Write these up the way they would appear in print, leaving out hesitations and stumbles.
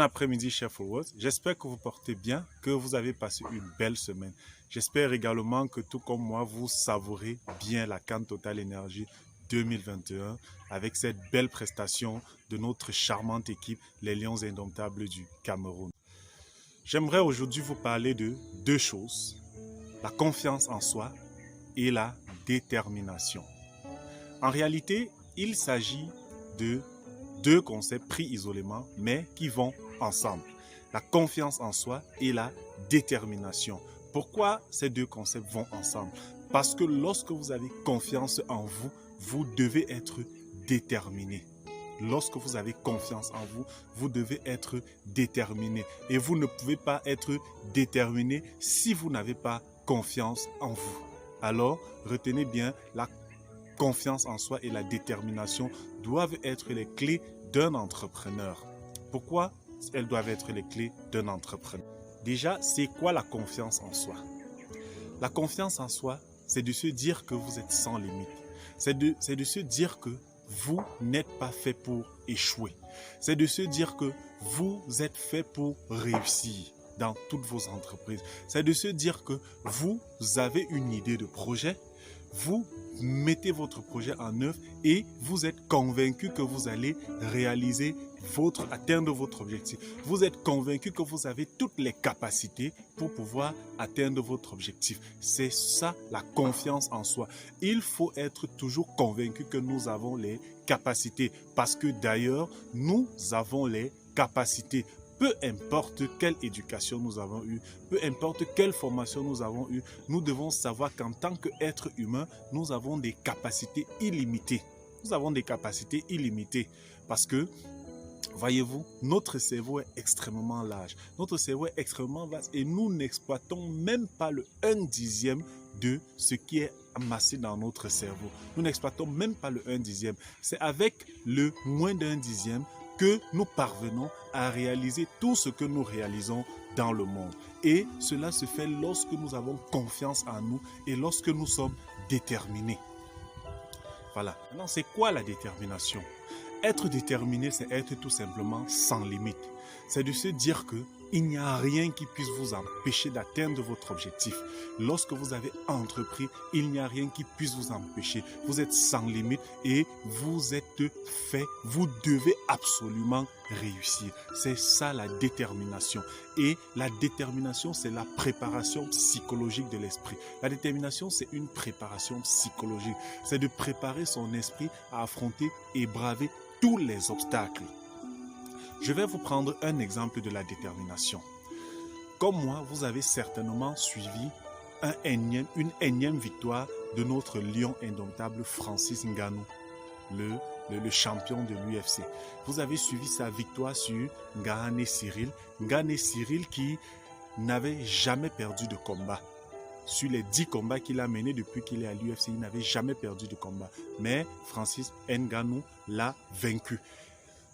après-midi, chers followers. J'espère que vous portez bien, que vous avez passé une belle semaine. J'espère également que tout comme moi, vous savourez bien la CAN Total Energy 2021 avec cette belle prestation de notre charmante équipe, les Lions Indomptables du Cameroun. J'aimerais aujourd'hui vous parler de deux choses, la confiance en soi et la détermination. En réalité, il s'agit de deux concepts pris isolément, mais qui vont ensemble. La confiance en soi et la détermination. Pourquoi ces deux concepts vont ensemble? Parce que lorsque vous avez confiance en vous, vous devez être déterminé. Lorsque vous avez confiance en vous, vous devez être déterminé. Et vous ne pouvez pas être déterminé si vous n'avez pas confiance en vous. Alors, retenez bien, la confiance en soi et la détermination doivent être les clés d'un entrepreneur. Pourquoi elles doivent être les clés d'un entrepreneur? Déjà, c'est quoi la confiance en soi? La confiance en soi, c'est de se dire que vous êtes sans limite. C'est de se dire que vous n'êtes pas fait pour échouer. C'est de se dire que vous êtes fait pour réussir dans toutes vos entreprises. C'est de se dire que vous avez une idée de projet, vous mettez votre projet en œuvre et vous êtes convaincu que vous allez atteindre votre objectif. Vous êtes convaincu que vous avez toutes les capacités pour pouvoir atteindre votre objectif. C'est ça la confiance en soi. Il faut être toujours convaincu que nous avons les capacités parce que d'ailleurs, nous avons les capacités. Peu importe quelle éducation nous avons eue, peu importe quelle formation nous avons eue, nous devons savoir qu'en tant qu'être humain, nous avons des capacités illimitées. Nous avons des capacités illimitées parce que, voyez-vous, notre cerveau est extrêmement large. Notre cerveau est extrêmement vaste et nous n'exploitons même pas le 1/10 de ce qui est amassé dans notre cerveau. Nous n'exploitons même pas le 1/10. C'est avec le moins d'1/10 que nous parvenons à réaliser tout ce que nous réalisons dans le monde. Et cela se fait lorsque nous avons confiance en nous et lorsque nous sommes déterminés. Voilà. Maintenant, c'est quoi la détermination? Être déterminé, c'est être tout simplement sans limite. C'est de se dire que il n'y a rien qui puisse vous empêcher d'atteindre votre objectif. Lorsque vous avez entrepris, il n'y a rien qui puisse vous empêcher. Vous êtes sans limite et vous êtes fait. Vous devez absolument réussir. C'est ça la détermination. Et la détermination, c'est la préparation psychologique de l'esprit. La détermination, c'est une préparation psychologique. C'est de préparer son esprit à affronter et braver tous les obstacles. Je vais vous prendre un exemple de la détermination. Comme moi, vous avez certainement suivi une énième victoire de notre lion indomptable Francis Ngannou, le champion de l'UFC. Vous avez suivi sa victoire sur Gane Cyril. Gane Cyril qui n'avait jamais perdu de combat. Sur les 10 combats qu'il a menés depuis qu'il est à l'UFC, il n'avait jamais perdu de combat. Mais Francis Ngannou l'a vaincu.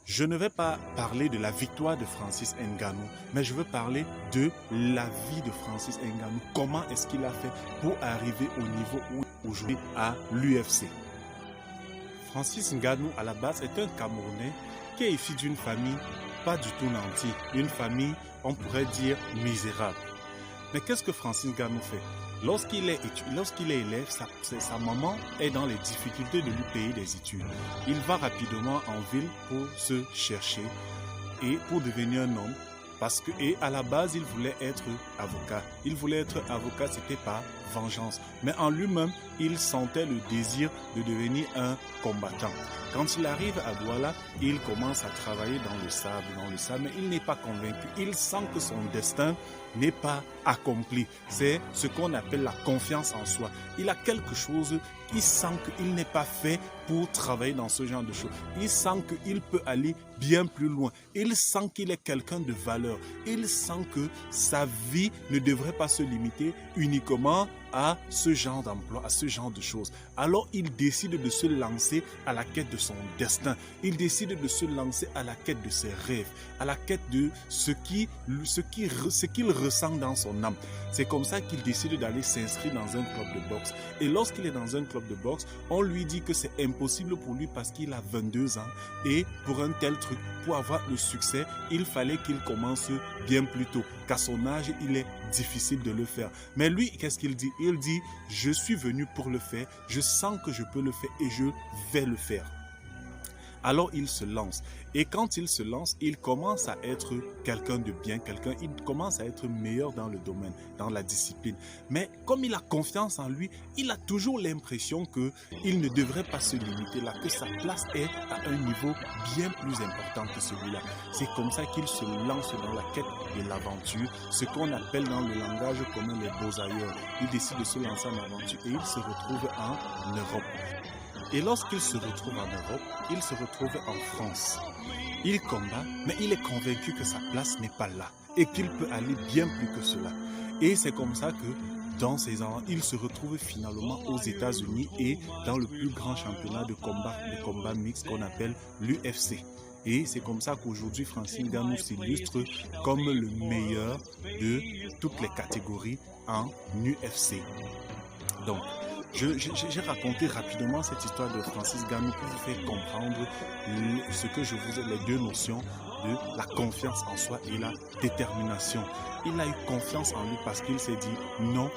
Je ne vais pas parler de la victoire de Francis Ngannou, mais je veux parler de la vie de Francis Ngannou. Comment est-ce qu'il a fait pour arriver au niveau où il est aujourd'hui à l'UFC? Francis Ngannou, à la base, est un Camerounais qui est issu d'une famille pas du tout nantie, une famille, on pourrait dire, misérable. Mais qu'est-ce que Francis Ngannou fait? Lorsqu'il est élève, sa maman est dans les difficultés de lui payer des études. Il va rapidement en ville pour se chercher et pour devenir un homme. Et à la base, il voulait être avocat. Il voulait être avocat, c'était par vengeance. Mais en lui-même, il sentait le désir de devenir un combattant. Quand il arrive à Douala, il commence à travailler dans le sable, mais il n'est pas convaincu. Il sent que son destin n'est pas accompli. C'est ce qu'on appelle la confiance en soi. Il a quelque chose, il sent qu'il n'est pas fait pour travailler dans ce genre de choses. Il sent qu'il peut aller bien plus loin. Il sent qu'il est quelqu'un de valeur. Il sent que sa vie ne devrait pas se limiter uniquement à ce genre d'emploi, à ce genre de choses. Alors il décide de se lancer à la quête de son destin. Il décide de se lancer à la quête de ses rêves, à la quête de ce qu'il ressent dans son âme. C'est comme ça qu'il décide d'aller s'inscrire dans un club de boxe. Et lorsqu'il est dans un club de boxe, on lui dit que c'est impossible pour lui parce qu'il a 22 ans. Et pour un tel truc, pour avoir le succès, il fallait qu'il commence bien plus tôt. Qu'à son âge, il est difficile de le faire. Mais lui, qu'est-ce qu'il dit? Il dit, je suis venu pour le faire, je sens que je peux le faire et je vais le faire. Alors il se lance. Et quand il se lance, il commence à être quelqu'un de bien, il commence à être meilleur dans le domaine, dans la discipline. Mais comme il a confiance en lui, il a toujours l'impression qu'il ne devrait pas se limiter là, que sa place est à un niveau bien plus important que celui-là. C'est comme ça qu'il se lance dans la quête de l'aventure, ce qu'on appelle dans le langage commun les beaux ailleurs. Il décide de se lancer en aventure et il se retrouve en Europe. Et lorsqu'il se retrouve en Europe, il se retrouve en France. Il combat, mais il est convaincu que sa place n'est pas là et qu'il peut aller bien plus que cela. Et c'est comme ça que dans ces ans, il se retrouve finalement aux États-Unis et dans le plus grand championnat de combat mixte qu'on appelle l'UFC. Et c'est comme ça qu'aujourd'hui, Francis Ngannou s'illustre comme le meilleur de toutes les catégories en UFC. Donc, j'ai raconté rapidement cette histoire de Francis Ngannou pour vous faire comprendre ce que je vous ai, les deux notions de la confiance en soi et la détermination. Il a eu confiance en lui parce qu'il s'est dit non,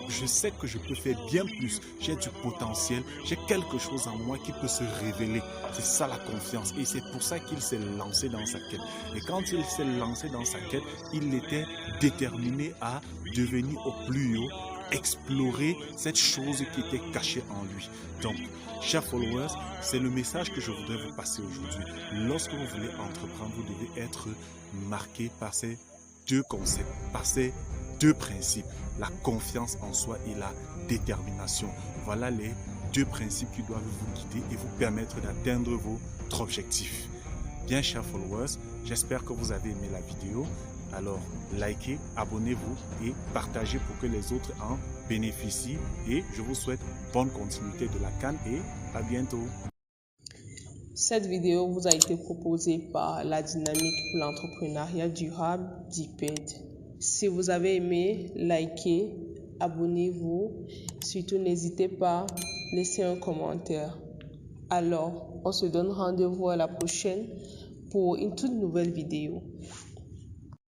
je sais que je peux faire bien plus, j'ai du potentiel, j'ai quelque chose en moi qui peut se révéler. C'est ça la confiance et c'est pour ça qu'il s'est lancé dans sa quête. Et quand il s'est lancé dans sa quête, il était déterminé à devenir au plus haut, explorer cette chose qui était cachée en lui. Donc, chers followers, c'est le message que je voudrais vous passer aujourd'hui. Lorsque vous voulez entreprendre, vous devez être marqué par ces deux concepts, par ces deux principes, la confiance en soi et la détermination. Voilà les deux principes qui doivent vous guider et vous permettre d'atteindre votre objectif. Bien, chers followers, j'espère que vous avez aimé la vidéo. Alors, likez, abonnez-vous et partagez pour que les autres en bénéficient. Et je vous souhaite bonne continuité de la CAN et à bientôt. Cette vidéo vous a été proposée par la Dynamique pour l'entrepreneuriat durable d'IPED. Si vous avez aimé, likez, abonnez-vous. Surtout, n'hésitez pas à laisser un commentaire. Alors, on se donne rendez-vous à la prochaine pour une toute nouvelle vidéo.